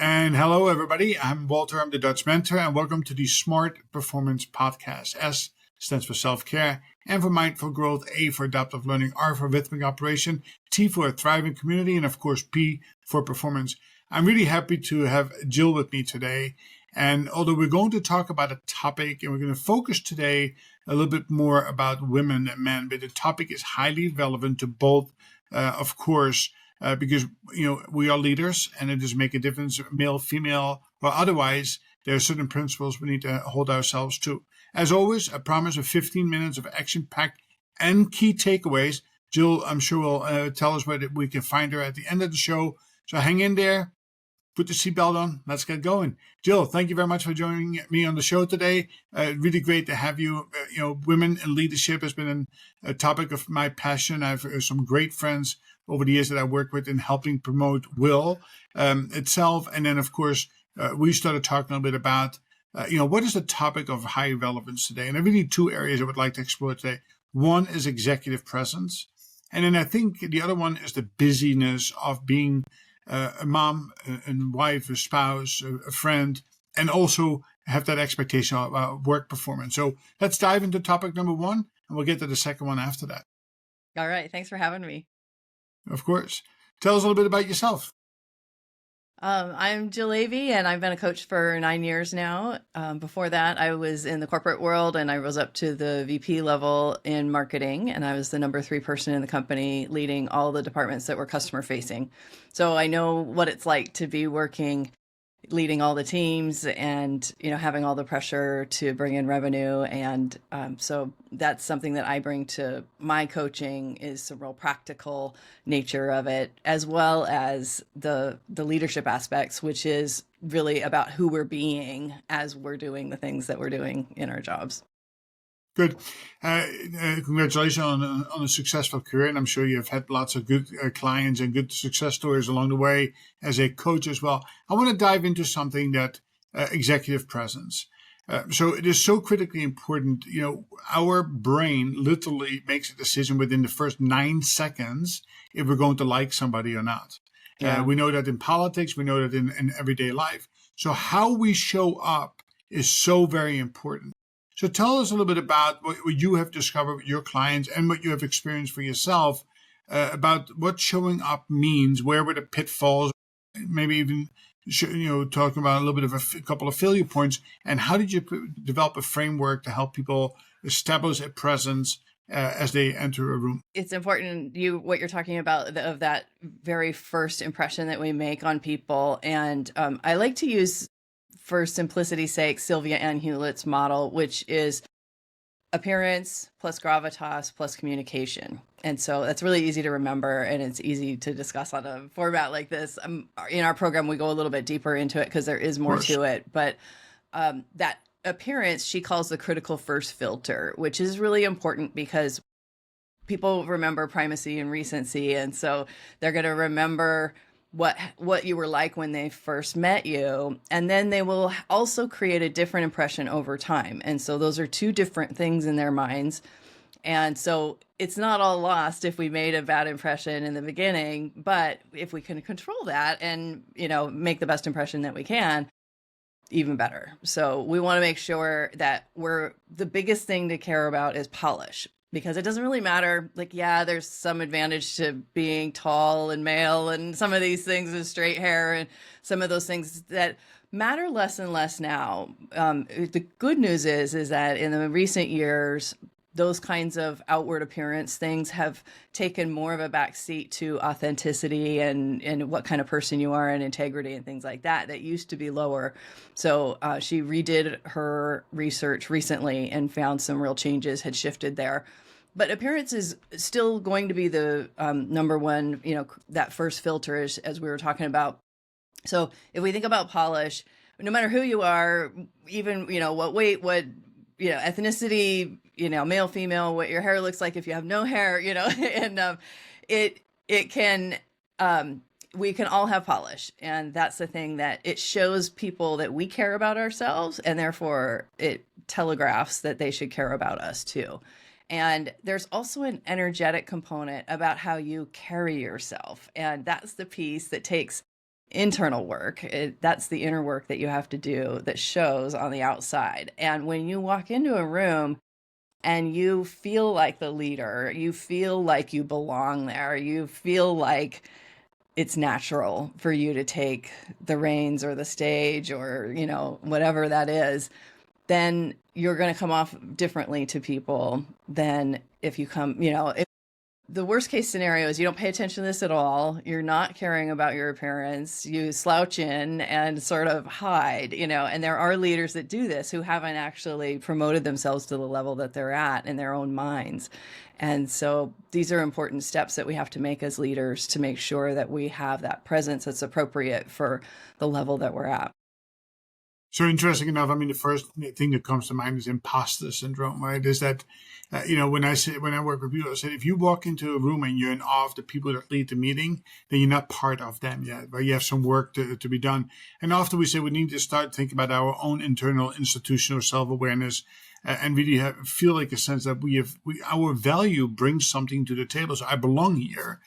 And hello, everybody. I'm Walter. I'm the Dutch mentor, and welcome to the Smart Performance Podcast. S stands for self-care, M for mindful growth, A for adaptive learning, R for rhythmic operation, T for a thriving community, and of course, P for performance. I'm really happy to have Jill with me today. And although we're going to talk about a topic, and we're going to focus today a little bit more about women and men, but the topic is highly relevant to both, of course, because we are leaders, and it does make a difference, male, female, or otherwise. There are certain principles we need to hold ourselves to. As always, a promise of 15 minutes of action-packed and key takeaways. Jill, I'm sure, will tell us where we can find her at the end of the show. So hang in there. Put the seatbelt on. Let's get going. Jill, thank you very much for joining me on the show today. Really great to have you. Women in leadership has been a topic of my passion. I have some great friends over the years that I work with in helping promote Will itself. And then, of course, we started talking a little bit about, what is the topic of high relevance today? And there are really two areas I would like to explore today. One is executive presence. And then I think the other one is the busyness of being a mom, a wife, a spouse, a friend, and also have that expectation of work performance. So let's dive into topic number one, and we'll get to the second one after that. All right. Thanks for having me. Of course. Tell us a little bit about yourself. I'm Jill Avey, and I've been a coach for 9 years now. Before that, I was in the corporate world, and I rose up to the VP level in marketing, and I was the number 3 person in the company leading all the departments that were customer facing. So I know what it's like to be leading all the teams and, having all the pressure to bring in revenue. And so that's something that I bring to my coaching, is the real practical nature of it, as well as the leadership aspects, which is really about who we're being as we're doing the things that we're doing in our jobs. Good. Congratulations on a successful career. And I'm sure you've had lots of good clients and good success stories along the way as a coach as well. I want to dive into something that executive presence. So it is so critically important. Our brain literally makes a decision within the first 9 seconds if we're going to like somebody or not. Yeah. We know that in politics. We know that in everyday life. So how we show up is so very important. So tell us a little bit about what you have discovered with your clients and what you have experienced for yourself about what showing up means. Where were the pitfalls? Maybe even talking about a little bit of a couple of failure points, and how did you develop a framework to help people establish a presence as they enter a room? It's important what you're talking about of that very first impression that we make on people, and I like to use, for simplicity's sake, Sylvia Ann Hewlett's model, which is appearance plus gravitas plus communication. And so that's really easy to remember, and it's easy to discuss on a format like this. In our program, we go a little bit deeper into it because there is more to it. But that appearance, she calls the critical first filter, which is really important because people remember primacy and recency. And so they're going to remember what you were like when they first met you, and then they will also create a different impression over time. And so those are two different things in their minds. And so it's not all lost if we made a bad impression in the beginning, but if we can control that and, make the best impression that we can, even better. So we want to make sure that the biggest thing to care about is polish. Because it doesn't really matter. There's some advantage to being tall and male and some of these things and straight hair and some of those things that matter less and less now. The good news is that in the recent years, those kinds of outward appearance things have taken more of a backseat to authenticity and what kind of person you are, and integrity and things like that used to be lower. So she redid her research recently and found some real changes had shifted there. But appearance is still going to be the number one, that first filter as we were talking about. So if we think about polish, no matter who you are, even, what weight, what, ethnicity, male, female, what your hair looks like if you have no hair, and it can, we can all have polish. And that's the thing, that it shows people that we care about ourselves, and therefore it telegraphs that they should care about us too. And there's also an energetic component about how you carry yourself. And that's the piece that takes internal work. That's the inner work that you have to do that shows on the outside. And when you walk into a room and you feel like the leader, you feel like you belong there, you feel like it's natural for you to take the reins or the stage or, whatever that is, then you're going to come off differently to people than if you come, if the worst case scenario is you don't pay attention to this at all. You're not caring about your appearance. You slouch in and sort of hide, and there are leaders that do this who haven't actually promoted themselves to the level that they're at in their own minds. And so these are important steps that we have to make as leaders to make sure that we have that presence that's appropriate for the level that we're at. So interesting enough, the first thing that comes to mind is imposter syndrome, right? Is that, when I work with people, I say, if you walk into a room and you're in awe of the people that lead the meeting, then you're not part of them yet, right? You have some work to be done. And often we say we need to start thinking about our own internal institutional self-awareness and really feel like a sense that our value brings something to the table. So I belong here.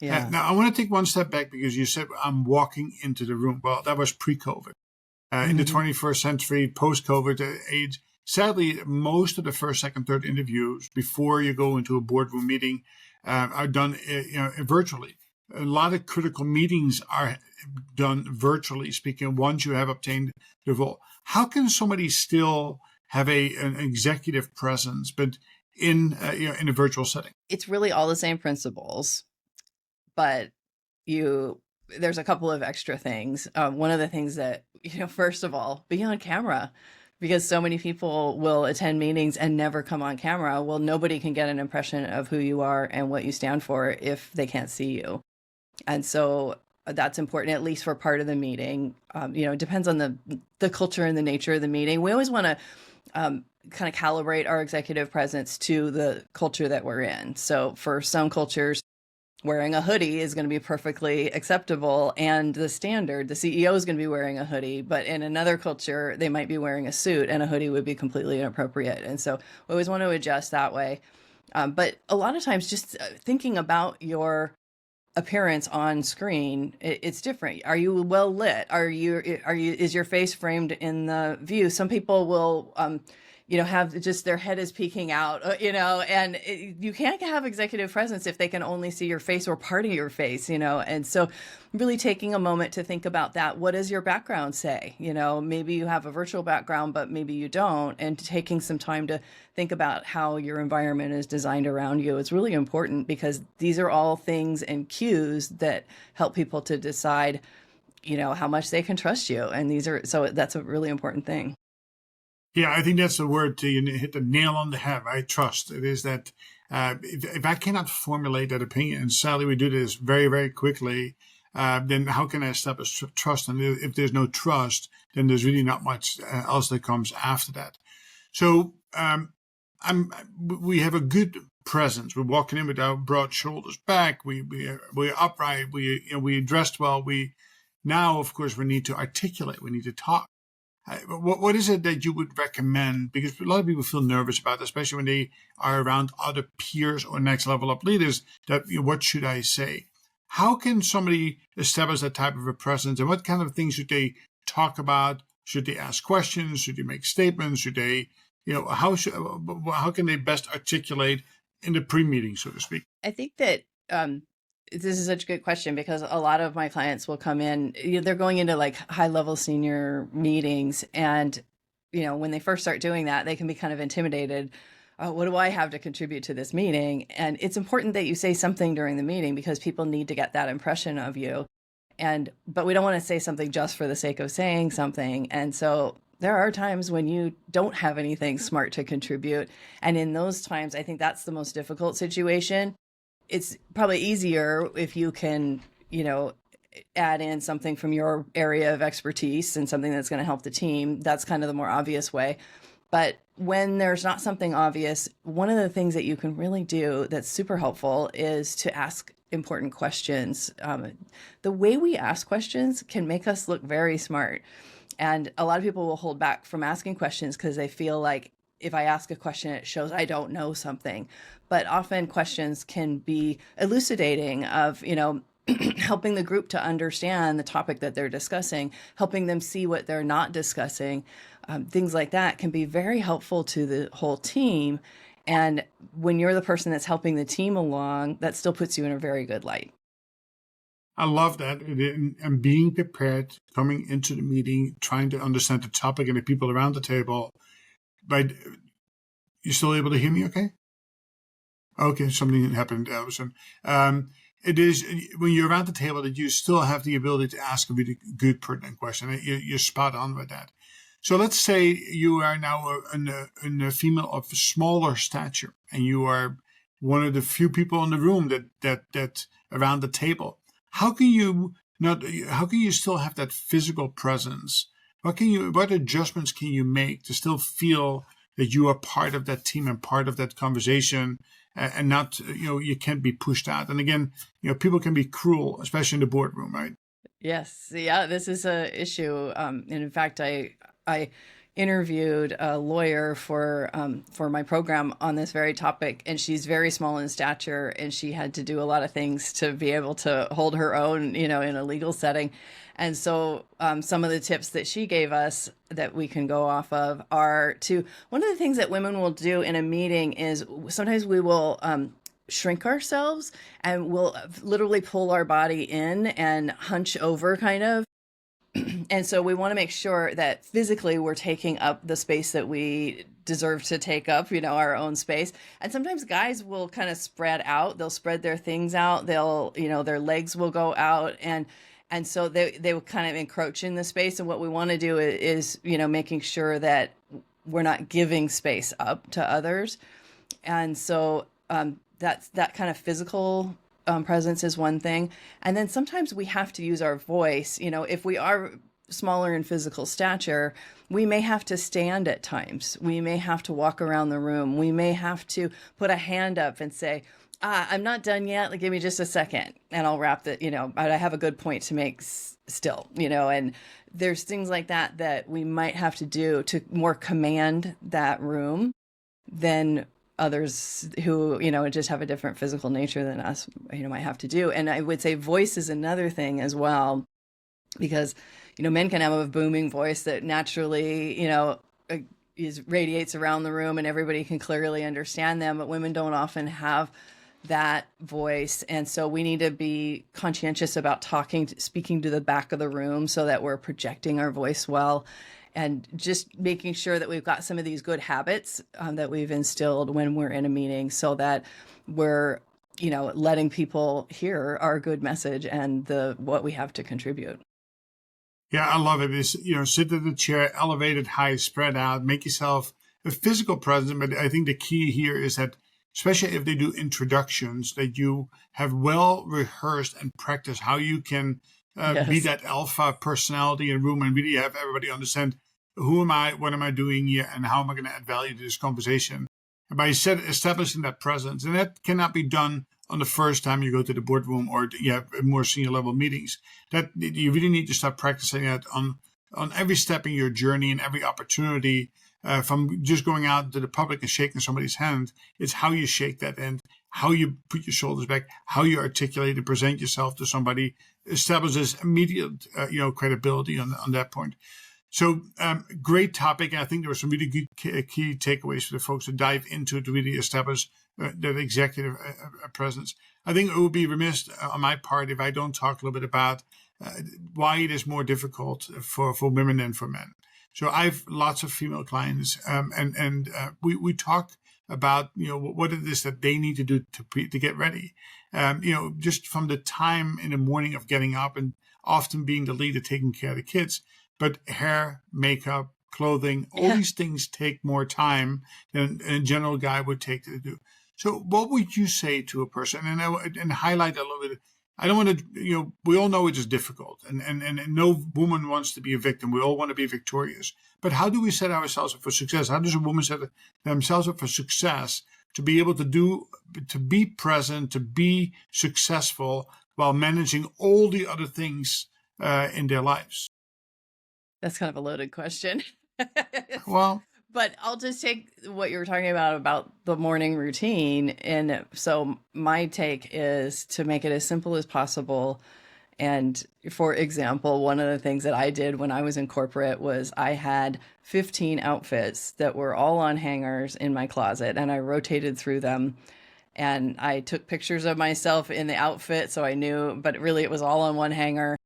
Yeah. Now I want to take one step back because you said I'm walking into the room. Well, that was pre-COVID. In the 21st century, post-COVID age, sadly, most of the first, second, third interviews before you go into a boardroom meeting are done virtually. A lot of critical meetings are done virtually speaking once you have obtained the role. How can somebody still have an executive presence, but in a virtual setting? It's really all the same principles, but there's a couple of extra things. One of the things that, first of all, be on camera, because so many people will attend meetings and never come on camera. Well, nobody can get an impression of who you are and what you stand for if they can't see you. And so that's important, at least for part of the meeting. It depends on the culture and the nature of the meeting. We always want to kind of calibrate our executive presence to the culture that we're in. So for some cultures, wearing a hoodie is going to be perfectly acceptable and the standard. The CEO is going to be wearing a hoodie, but in another culture, they might be wearing a suit and a hoodie would be completely inappropriate. And so we always want to adjust that way. But a lot of times just thinking about your appearance on screen, it's different. Are you well lit? Is your face framed in the view? Some people will, have just their head is peeking out, and you can't have executive presence if they can only see your face or part of your face, and so really taking a moment to think about that. What does your background say? Maybe you have a virtual background, but maybe you don't, and taking some time to think about how your environment is designed around you. It's really important because these are all things and cues that help people to decide, how much they can trust you. And that's a really important thing. Yeah, I think that's the word to hit the nail on the head, right? Trust. It is that if I cannot formulate that opinion, and sadly we do this very, very quickly, then how can I establish trust? And if there's no trust, then there's really not much else that comes after that. So we have a good presence. We're walking in with our broad shoulders back. We're upright. We dressed well. Now, of course, we need to articulate. We need to talk. What is it that you would recommend? Because a lot of people feel nervous about it, especially when they are around other peers or next level up leaders, that what should I say? How can somebody establish that type of a presence, and what kind of things should they talk about? Should they ask questions? Should they make statements? Should they, how can they best articulate in the pre-meeting, so to speak? I think that this is such a good question because a lot of my clients will come in, they're going into like high level senior meetings. And, when they first start doing that, they can be kind of intimidated. What do I have to contribute to this meeting? And it's important that you say something during the meeting because people need to get that impression of you. But we don't want to say something just for the sake of saying something. And so there are times when you don't have anything smart to contribute. And in those times, I think that's the most difficult situation. It's probably easier if you can, add in something from your area of expertise and something that's going to help the team. That's kind of the more obvious way. But when there's not something obvious, one of the things that you can really do that's super helpful is to ask important questions. The way we ask questions can make us look very smart. And a lot of people will hold back from asking questions because they feel like if I ask a question, it shows I don't know something. But often questions can be elucidating of, helping the group to understand the topic that they're discussing, helping them see what they're not discussing, things like that can be very helpful to the whole team. And when you're the person that's helping the team along, that still puts you in a very good light. I love that. And being prepared, coming into the meeting, trying to understand the topic and the people around the table. But you still able to hear me okay? Okay, something happened, Allison. It is when you're around the table that you still have the ability to ask a really good, pertinent question. You're spot on with that. So let's say you are now a female of smaller stature, and you are one of the few people in the room that around the table. How can you not? How can you still have that physical presence? What adjustments can you make to still feel that you are part of that team and part of that conversation, and not, you can't be pushed out? And again, people can be cruel, especially in the boardroom, right? Yes. Yeah, this is a issue. And in fact, I interviewed a lawyer for my program on this very topic, and she's very small in stature, and she had to do a lot of things to be able to hold her own, in a legal setting. And so some of the tips that she gave us that we can go off of are one of the things that women will do in a meeting is sometimes we will shrink ourselves, and we'll literally pull our body in and hunch over kind of. And so we want to make sure that physically we're taking up the space that we deserve to take up, our own space. And sometimes guys will kind of spread out. They'll spread their things out. They'll, their legs will go out, and so they will kind of encroach in the space. And what we want to do is, making sure that we're not giving space up to others. And so that kind of physical presence is one thing. And then sometimes we have to use our voice. If we are smaller in physical stature, we may have to stand at times. We may have to walk around the room. We may have to put a hand up and say, I'm not done yet. Like, give me just a second and I'll wrap it, but I have a good point to make still, and there's things like that we might have to do to more command that room than others who, just have a different physical nature than us, might have to do. And I would say voice is another thing as well, because, men can have a booming voice that naturally, radiates around the room and everybody can clearly understand them, but women don't often have that voice. And so we need to be conscientious about speaking to the back of the room so that we're projecting our voice well, and just making sure that we've got some of these good habits that we've instilled when we're in a meeting, so that we're, letting people hear our good message and what we have to contribute. Yeah, I love it. It's, sit in the chair, elevated high, spread out, make yourself a physical presence. But I think the key here is that, especially if they do introductions, that you have well rehearsed and practiced how you can be that alpha personality in room, and really have everybody understand, who am I, what am I doing here, and how am I going to add value to this conversation. And by establishing that presence, and that cannot be done on the first time you go to the boardroom or you have more senior level meetings. That you really need to start practicing that on every step in your journey and every opportunity. From just going out to the public and shaking somebody's hand, it's how you shake that hand, how you put your shoulders back, how you articulate and present yourself to somebody, establishes immediate, credibility on that point. So great topic. And I think there were some really good key takeaways for the folks to dive into to really establish that executive presence. I think it would be remiss on my part if I don't talk a little bit about why it is more difficult for women than for men. So I've lots of female clients, and we talk about what it is that they need to do to get ready. Just from the time in the morning of getting up and often being the leader, taking care of the kids, but hair, makeup, clothing, all these things take more time than a general guy would take to do. So what would you say to a person, and highlight a little bit? I don't want to, we all know it is difficult, and no woman wants to be a victim. We all want to be victorious. But how do we set ourselves up for success? How does a woman set themselves up for success to be able to be present, to be successful while managing all the other things in their lives? That's kind of a loaded question. Well, But I'll just take what you were talking about the morning routine. And so my take is to make it as simple as possible. And for example, one of the things that I did when I was in corporate was I had 15 outfits that were all on hangers in my closet, and I rotated through them. And I took pictures of myself in the outfit, so I knew, but really it was all on one hanger.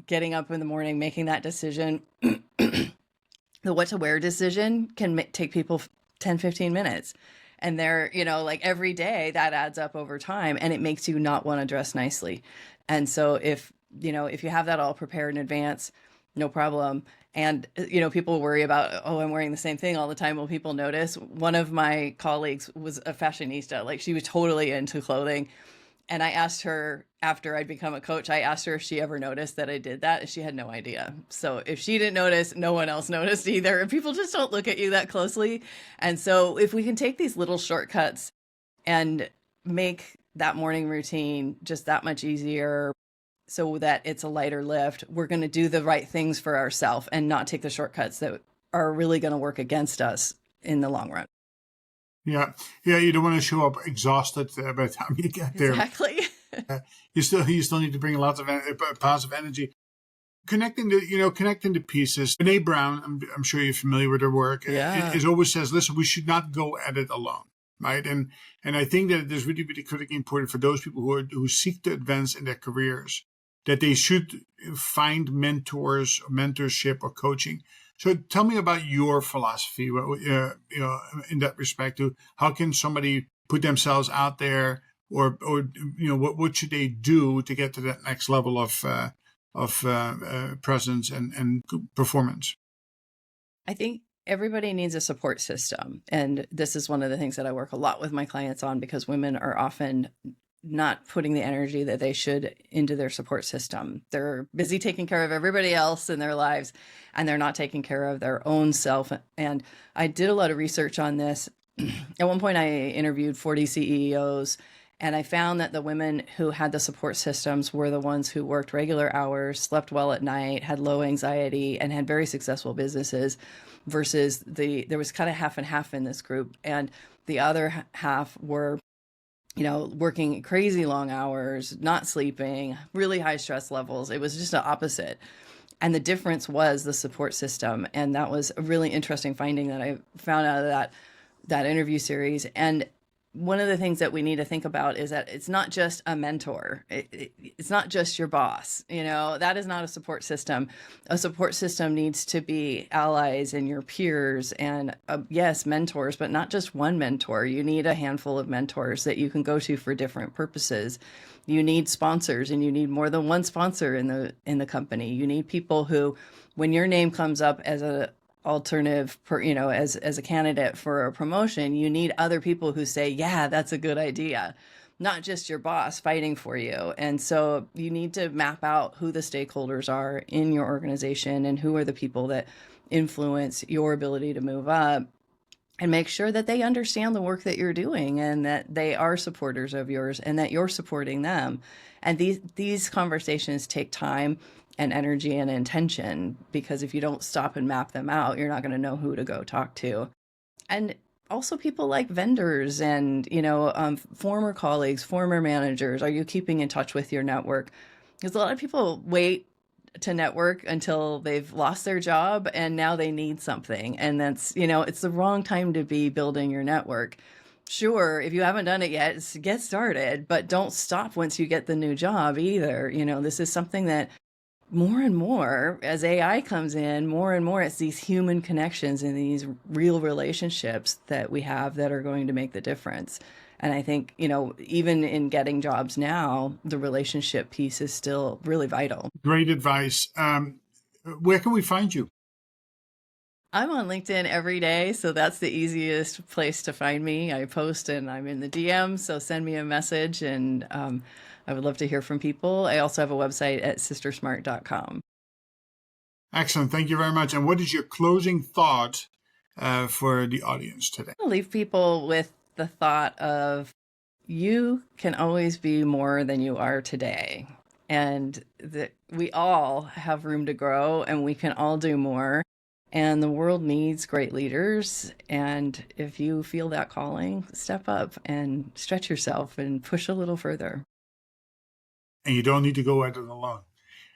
Getting up in the morning, making that decision, the what to wear decision can take people 10, 15 minutes. And they're, like every day that adds up over time, and it makes you not want to dress nicely. And so if you have that all prepared in advance, no problem. And, people worry about, oh, I'm wearing the same thing all the time. Will people notice? One of my colleagues was a fashionista. Like, she was totally into clothing. And I asked her after I'd become a coach, I asked her if she ever noticed that I did that. And she had no idea. So if she didn't notice, no one else noticed either. And people just don't look at you that closely. And so if we can take these little shortcuts and make that morning routine just that much easier so that it's a lighter lift, we're going to do the right things for ourselves and not take the shortcuts that are really going to work against us in the long run. Yeah. You don't want to show up exhausted by the time you get there. Exactly. You still need to bring lots of positive energy. Connecting the pieces. Brene Brown, I'm sure you're familiar with her work. Yeah. It always says, listen, we should not go at it alone, right? And I think that it is really, really critically important for those people who seek to advance in their careers, that they should find mentors, mentorship, or coaching. So tell me about your philosophy, in that respect. To how can somebody put themselves out there, or what should they do to get to that next level of presence and performance? I think everybody needs a support system. And this is one of the things that I work a lot with my clients on, because women are often not putting the energy that they should into their support system. They're busy taking care of everybody else in their lives, and they're not taking care of their own self. And I did a lot of research on this. At one point, I interviewed 40 CEOs, and I found that the women who had the support systems were the ones who worked regular hours, slept well at night, had low anxiety, and had very successful businesses, versus there was kind of half and half in this group. And the other half were working crazy long hours, not sleeping, really high stress levels. It was just the opposite. And the difference was the support system. And that was a really interesting finding that I found out of that interview series. And one of the things that we need to think about is that it's not just a mentor. It's not just your boss. That is not a support system. A support system needs to be allies and your peers and yes, mentors, but not just one mentor. You need a handful of mentors that you can go to for different purposes. You need sponsors, and you need more than one sponsor in the company. You need people who, when your name comes up as a alternative, as a candidate for a promotion, you need other people who say, yeah, that's a good idea, not just your boss fighting for you. And so you need to map out who the stakeholders are in your organization and who are the people that influence your ability to move up, and make sure that they understand the work that you're doing and that they are supporters of yours and that you're supporting them. And these conversations take time and energy and intention, because if you don't stop and map them out, you're not going to know who to go talk to. And also people like vendors and, former colleagues, former managers. Are you keeping in touch with your network? Because a lot of people wait to network until they've lost their job and now they need something. And that's, it's the wrong time to be building your network. Sure, if you haven't done it yet, get started, but don't stop once you get the new job either. This is something that more and more, as AI comes in, more and more, it's these human connections and these real relationships that we have that are going to make the difference. And I think, even in getting jobs now, the relationship piece is still really vital. Great advice. Where can we find you? I'm on LinkedIn every day, so that's the easiest place to find me. I post and I'm in the DM, so send me a message, and I would love to hear from people. I also have a website at sistersmart.com. Excellent. Thank you very much. And what is your closing thought for the audience today? I'll leave people with the thought of, you can always be more than you are today. And that we all have room to grow, and we can all do more. And the world needs great leaders. And if you feel that calling, step up and stretch yourself and push a little further. And you don't need to go at it alone.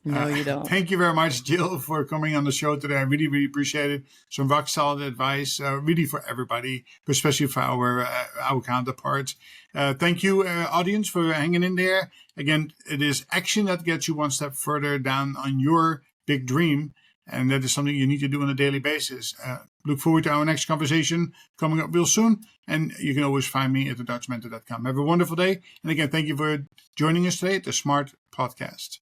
No, you don't. Thank you very much, Jill, for coming on the show today. I really, really appreciate it. Some rock solid advice, really for everybody, especially for our counterparts. Thank you, audience, for hanging in there. Again, it is action that gets you one step further down on your big dream. And that is something you need to do on a daily basis. Look forward to our next conversation coming up real soon. And you can always find me at thedutchmentor.com. Have a wonderful day. And again, thank you for joining us today at the Smart Podcast.